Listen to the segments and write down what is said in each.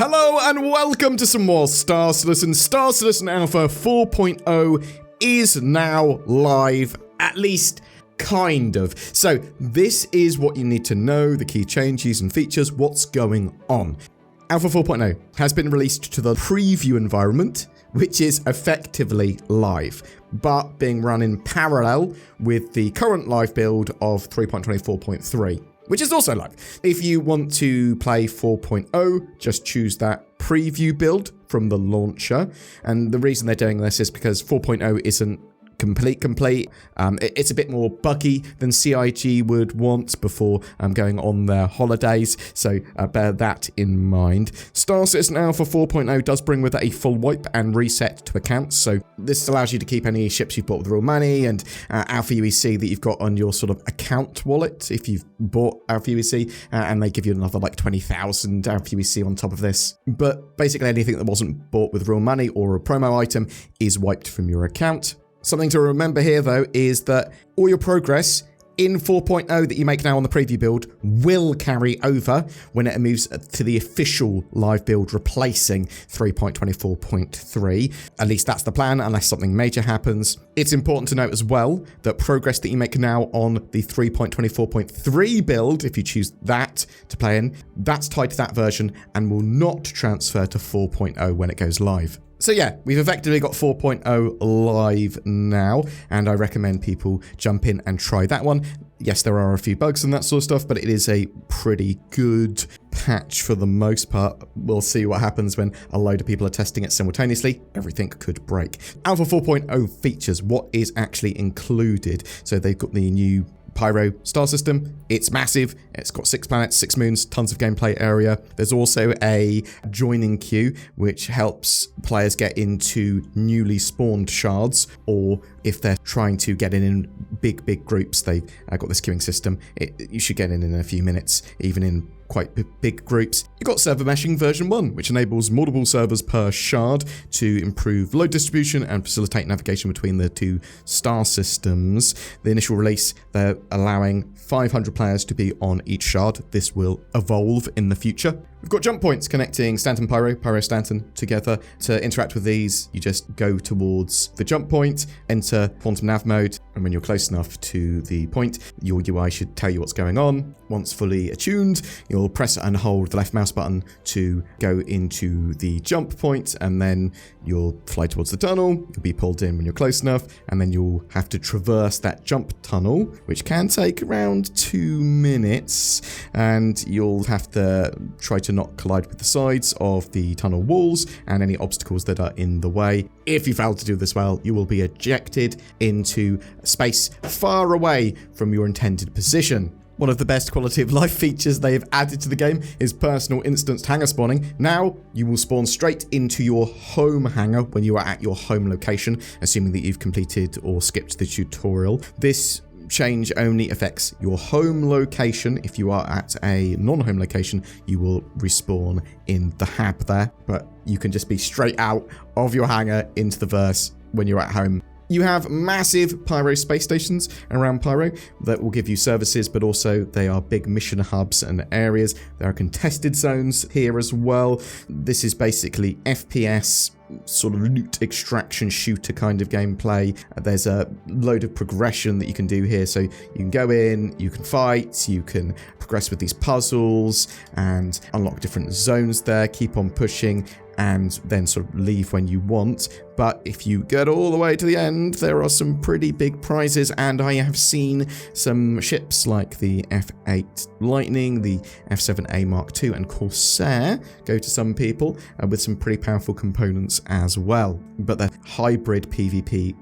Hello and welcome to some more Star Citizen. Star Citizen Alpha 4.0 is now live, at least kind of. So this is what you need to know, the key changes and features, what's going on. Alpha 4.0 has been released to the preview environment, which is effectively live, but being run in parallel with the current live build of 3.24.3. which is also live. If you want to play 4.0, just choose that preview build from the launcher. And the reason they're doing this is because 4.0 isn't complete. It's a bit more buggy than CIG would want before going on their holidays, so bear that in mind. Star Citizen Alpha 4.0 does bring with it a full wipe and reset to accounts, so this allows you to keep any ships you've bought with real money and Alpha UEC that you've got on your sort of account wallet if you've bought Alpha UEC, and they give you another like 20,000 Alpha UEC on top of this. But basically anything that wasn't bought with real money or a promo item is wiped from your account. Something to remember here, though, is that all your progress in 4.0 that you make now on the preview build will carry over when it moves to the official live build, replacing 3.24.3. At least that's the plan, unless something major happens. It's important to note as well that progress that you make now on the 3.24.3 build, if you choose that to play in, that's tied to that version and will not transfer to 4.0 when it goes live. So yeah, we've effectively got 4.0 live now, and I recommend people jump in and try that one. Yes, there are a few bugs and that sort of stuff, but it is a pretty good patch for the most part. We'll see what happens when a load of people are testing it simultaneously. Everything could break. Alpha 4.0 features, what is actually included? So they've got the new Pyro star system. It's massive. It's got 6 planets, 6 moons, tons of gameplay area. There's also a joining queue, which helps players get into newly spawned shards, or if they're trying to get in big groups, they've got this queuing system. You should get in a few minutes, even in quite big groups. You've got server meshing version 1, which enables multiple servers per shard to improve load distribution and facilitate navigation between the two star systems. The initial release, they're allowing 500 players to be on each shard. This will evolve in the future. We've got jump points connecting Stanton Pyro Stanton together. To interact with these, you just go towards the jump point, enter quantum nav mode, and when you're close enough to the point, your UI should tell you what's going on. Once fully attuned, you'll press and hold the left mouse button to go into the jump point, and then you'll fly towards the tunnel. You'll be pulled in when you're close enough, and then you'll have to traverse that jump tunnel, which can take around 2 minutes, and you'll have to try to not collide with the sides of the tunnel walls and any obstacles that are in the way. If you fail to do this well, you will be ejected into space far away from your intended position. One of the best quality of life features they've added to the game is personal instanced hangar spawning. Now, you will spawn straight into your home hangar when you are at your home location, assuming that you've completed or skipped the tutorial. This change only affects your home location. If you are at a non-home location, you will respawn in the hab there, but you can just be straight out of your hangar into the verse when you're at home. You have massive Pyro space stations around Pyro that will give you services, but also they are big mission hubs and areas. There are contested zones here as well. This is basically FPS, sort of loot extraction shooter kind of gameplay. There's a load of progression that you can do here. So you can go in, you can fight, you can progress with these puzzles and unlock different zones there, keep on pushing, and then sort of leave when you want. But if you get all the way to the end, there are some pretty big prizes, and I have seen some ships like the F8 Lightning, the F7A Mark II, and Corsair go to some people with some pretty powerful components as well. But they're hybrid PvE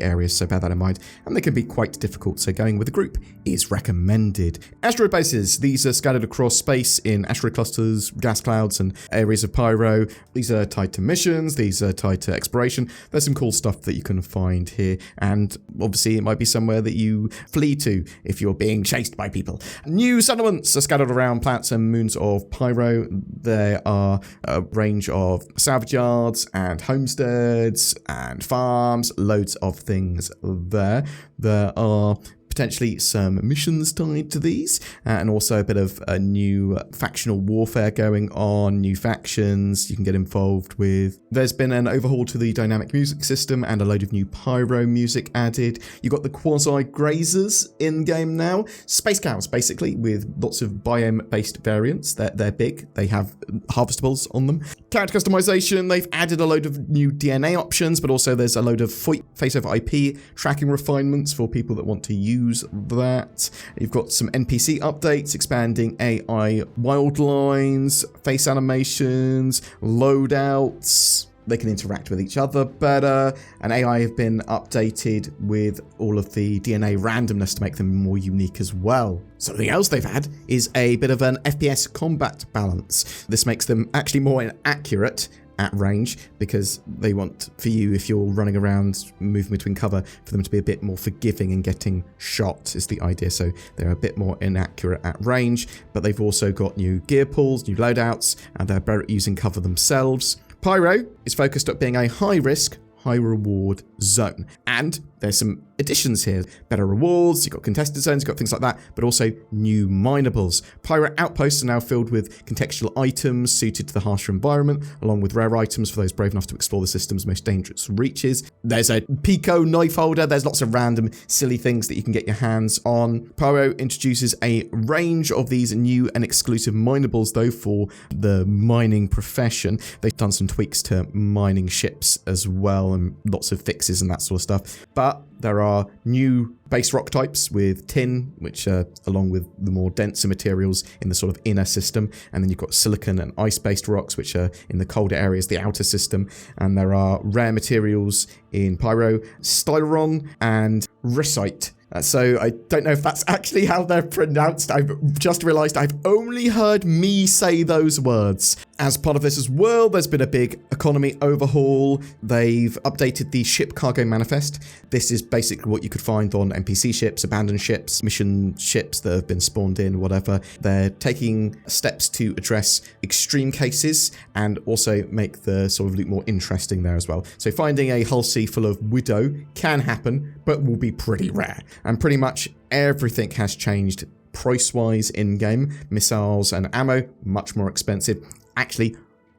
areas, so bear that in mind, and they can be quite difficult, so going with a group is recommended. Asteroid bases, these are scattered across space in asteroid clusters, gas clouds, and areas of Pyro. These are tied to missions, these are tied to exploration. There's some cool stuff that you can find here, and obviously it might be somewhere that you flee to if you're being chased by people. New settlements are scattered around planets and moons of Pyro. There are a range of salvage yards and homesteads and farms, loads of things there. There are potentially some missions tied to these, and also a bit of a new factional warfare going on, new factions you can get involved with. There's been an overhaul to the dynamic music system and a load of new pyro music added. You've got the quasi-grazers in-game now. Space cows, basically, with lots of biome-based variants. They're big. They have harvestables on them. Character customization, they've added a load of new DNA options, but also there's a load of face over IP tracking refinements for people that want to use that. You've got some NPC updates, expanding AI wildlines, face animations, loadouts. They can interact with each other better, and AI have been updated with all of the DNA randomness to make them more unique as well. Something else they've had is a bit of an FPS combat balance. This makes them actually more inaccurate at range, because they want for you, if you're running around moving between cover, for them to be a bit more forgiving and getting shot is the idea. So they're a bit more inaccurate at range, but they've also got new gear pools, new loadouts, and they're better at using cover themselves. Pyro is focused on being a high risk, high reward zone, and there's some additions here. Better rewards, you've got contested zones, you've got things like that, but also new minables. Pyro outposts are now filled with contextual items suited to the harsher environment, along with rare items for those brave enough to explore the system's most dangerous reaches. There's a Pico knife holder, there's lots of random silly things that you can get your hands on. Pyro introduces a range of these new and exclusive minables, though, for the mining profession. They've done some tweaks to mining ships as well, and lots of fixes and that sort of stuff. But there are new base rock types with tin, which are along with the more denser materials in the sort of inner system. And then you've got silicon and ice-based rocks, which are in the colder areas, the outer system. And there are rare materials in Pyro, styron and ricite. So I don't know if that's actually how they're pronounced. I've just realised I've only heard me say those words. As part of this as well, there's been a big economy overhaul. They've updated the ship cargo manifest. This is basically what you could find on NPC ships, abandoned ships, mission ships that have been spawned in, whatever. They're taking steps to address extreme cases and also make the sort of loot more interesting there as well. So finding a hull C full of Widow can happen, but will be pretty rare. And pretty much everything has changed price-wise in-game. Missiles and ammo, much more expensive. Actually,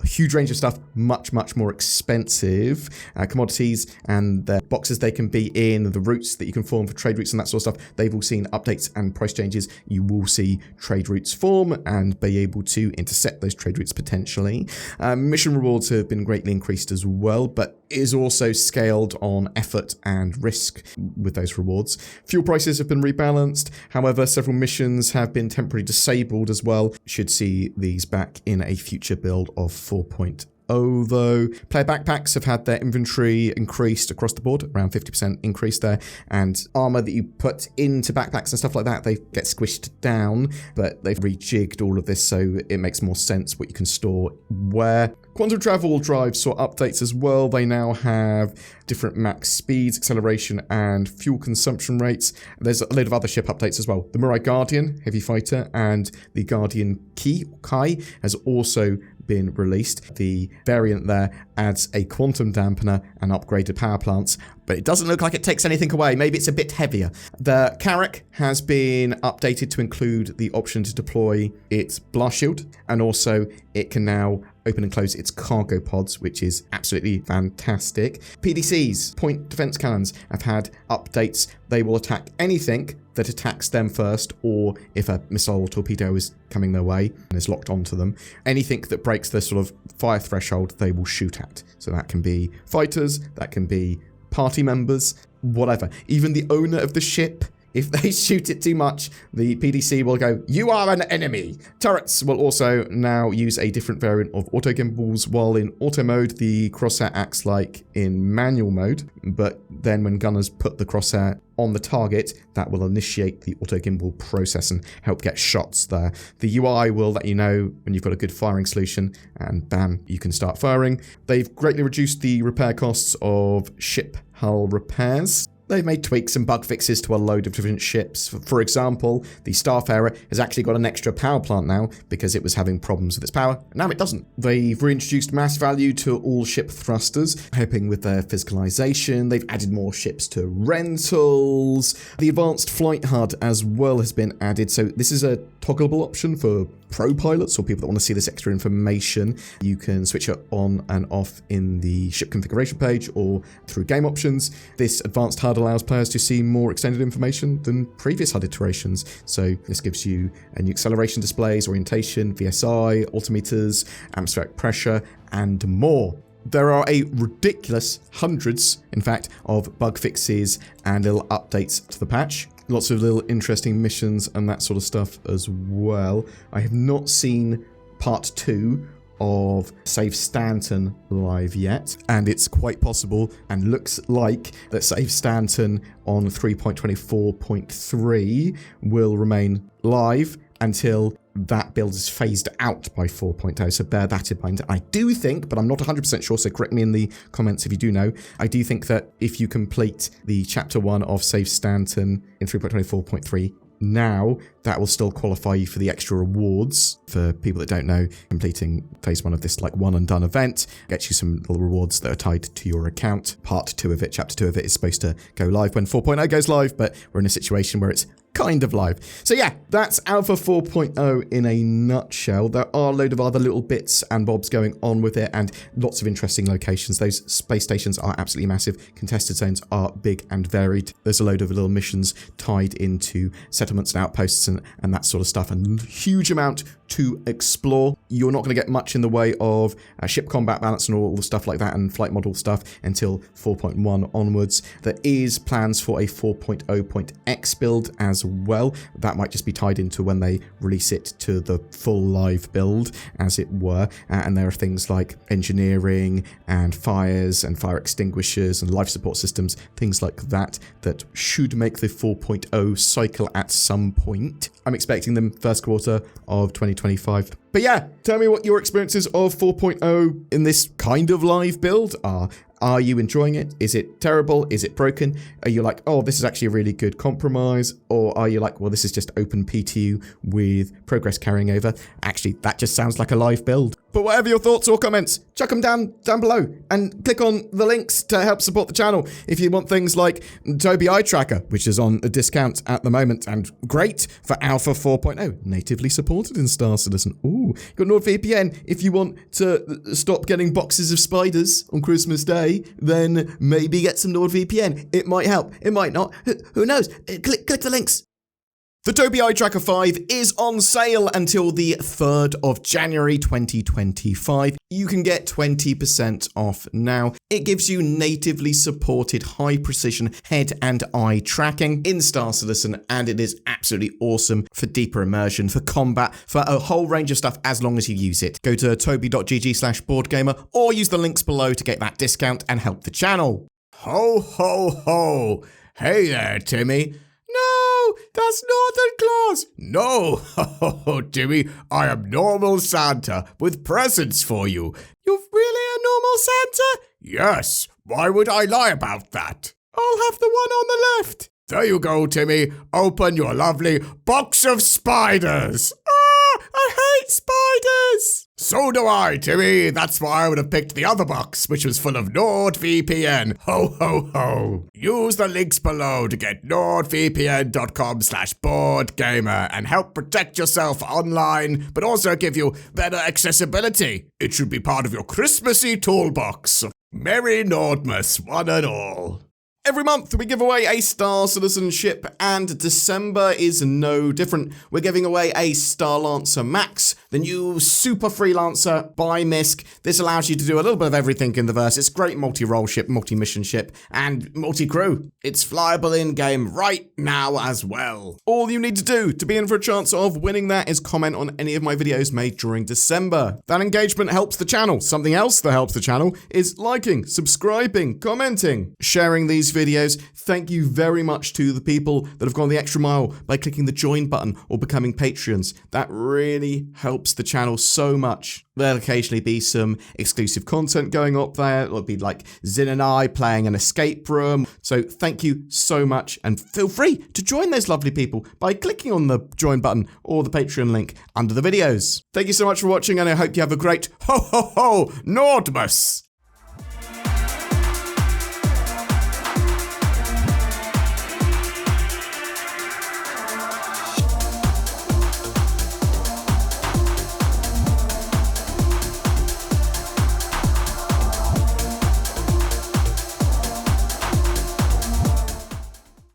a huge range of stuff, much more expensive. Commodities and the boxes they can be in, the routes that you can form for trade routes and that sort of stuff, they've all seen updates and price changes. You will see trade routes form and be able to intercept those trade routes potentially. Mission rewards have been greatly increased as well, but is also scaled on effort and risk with those rewards. Fuel prices have been rebalanced. However, several missions have been temporarily disabled as well. Should see these back in a future build of 4.0 though. Player backpacks have had their inventory increased across the board, around 50% increase there, and armor that you put into backpacks and stuff like that, they get squished down, but they've rejigged all of this so it makes more sense what you can store where. Quantum travel drives saw updates as well. They now have different max speeds, acceleration, and fuel consumption rates. There's a load of other ship updates as well. The Mirai Guardian heavy fighter and the Guardian Kai has also been released. The variant there adds a quantum dampener and upgraded power plants, but it doesn't look like it takes anything away. Maybe it's a bit heavier. The Carrack has been updated to include the option to deploy its blast shield, and also it can now open and close its cargo pods, which is absolutely fantastic. PDCs, point defense cannons, have had updates. They will attack anything that attacks them first, or if a missile or torpedo is coming their way and is locked onto them, anything that breaks the sort of fire threshold, they will shoot at. So that can be fighters, that can be party members, whatever. Even the owner of the ship, if they shoot it too much, the PDC will go, "You are an enemy." Turrets will also now use a different variant of auto gimbals. While in auto mode, the crosshair acts like in manual mode, but then when gunners put the crosshair on the target, that will initiate the auto gimbal process and help get shots there. The UI will let you know when you've got a good firing solution, and bam, you can start firing. They've greatly reduced the repair costs of ship hull repairs. they've made tweaks and bug fixes to a load of different ships. For example, the Starfarer has actually got an extra power plant now because it was having problems with its power. Now it doesn't. They've reintroduced mass value to all ship thrusters, helping with their physicalization. They've added more ships to rentals. The advanced flight HUD as well has been added. So this is a toggleable option for pro pilots or people that want to see this extra information. You can switch it on and off in the ship configuration page or through game options. This advanced HUD allows players to see more extended information than previous HUD iterations. So this gives you a new acceleration displays, orientation, VSI, altimeters, atmospheric pressure, and more. There are a ridiculous hundreds, in fact, of bug fixes and little updates to the patch. Lots of little interesting missions and that sort of stuff as well. I have not seen part 2 of Save Stanton live yet, and it's quite possible and looks like that Save Stanton on 3.24.3 will remain live until that build is phased out by 4.0, so bear that in mind. I do think, but I'm not 100% sure, so correct me in the comments if you do know, I do think that if you complete the Chapter 1 of Save Stanton in 3.24.3 now, that will still qualify you for the extra rewards. For people that don't know, completing phase 1 of this like one and done event gets you some little rewards that are tied to your account. Part 2 of it, Chapter 2 of it, is supposed to go live when 4.0 goes live, but we're in a situation where it's kind of live. So yeah, that's Alpha 4.0 in a nutshell. There are a load of other little bits and bobs going on with it and lots of interesting locations. Those space stations are absolutely massive. Contested zones are big and varied. There's a load of little missions tied into settlements and outposts and that sort of stuff, and huge amount to explore. You're not going to get much in the way of ship combat balance and all the stuff like that and flight model stuff until 4.1 onwards. There is plans for a 4.0.x build as well. That might just be tied into when they release it to the full live build, as it were. And there are things like engineering and fires and fire extinguishers and life support systems, things like that, that should make the 4.0 cycle at some point. I'm expecting them first quarter of 2025. But yeah, tell me what your experiences of 4.0 in this kind of live build are. Are you enjoying it? Is it terrible? Is it broken? Are you like, oh, this is actually a really good compromise? Or are you like, well, this is just open PTU with progress carrying over? Actually, that just sounds like a live build. But whatever your thoughts or comments, chuck them down below and click on the links to help support the channel. If you want things like Toby Eye Tracker, which is on a discount at the moment and great for Alpha 4.0, natively supported in Star Citizen. Ooh, got NordVPN. If you want to stop getting boxes of spiders on Christmas Day, then maybe get some NordVPN. It might help. It might not. Who knows? Click the links. The Toby Eye Tracker 5 is on sale until the 3rd of January 2025. You can get 20% off now. It gives you natively supported high-precision head and eye tracking in Star Citizen, and it is absolutely awesome for deeper immersion, for combat, for a whole range of stuff as long as you use it. Go to toby.gg/BoredGamer or use the links below to get that discount and help the channel. Ho, ho, ho. Hey there, Timmy. No, that's Northern Claus. No, ho, Timmy, I am normal Santa with presents for you. You're really a normal Santa? Yes, why would I lie about that? I'll have the one on the left. There you go, Timmy. Open your lovely box of spiders. Ah, I hate spiders. So do I, Timmy. That's why I would have picked the other box, which was full of NordVPN. Ho, ho, ho. Use the links below to get nordvpn.com/BoredGamer and help protect yourself online, but also give you better accessibility. It should be part of your Christmassy toolbox. Merry Nordmas, one and all. Every month we give away a Star Citizen ship, and December is no different. We're giving away a Starlancer Max, the new super freelancer by MISC. This allows you to do a little bit of everything in the verse. It's a great multi-role ship, multi-mission ship, and multi-crew. It's flyable in-game right now as well. All you need to do to be in for a chance of winning that is comment on any of my videos made during December. That engagement helps the channel. Something else that helps the channel is liking, subscribing, commenting, sharing these videos. Thank you very much to the people that have gone the extra mile by clicking the join button or becoming Patreons. That really helps the channel so much. There'll occasionally be some exclusive content going up there. It'll be like Zin and I playing an escape room. So thank you so much, and feel free to join those lovely people by clicking on the join button or the Patreon link under the videos. Thank you so much for watching, and I hope you have a great ho ho ho Nordmas!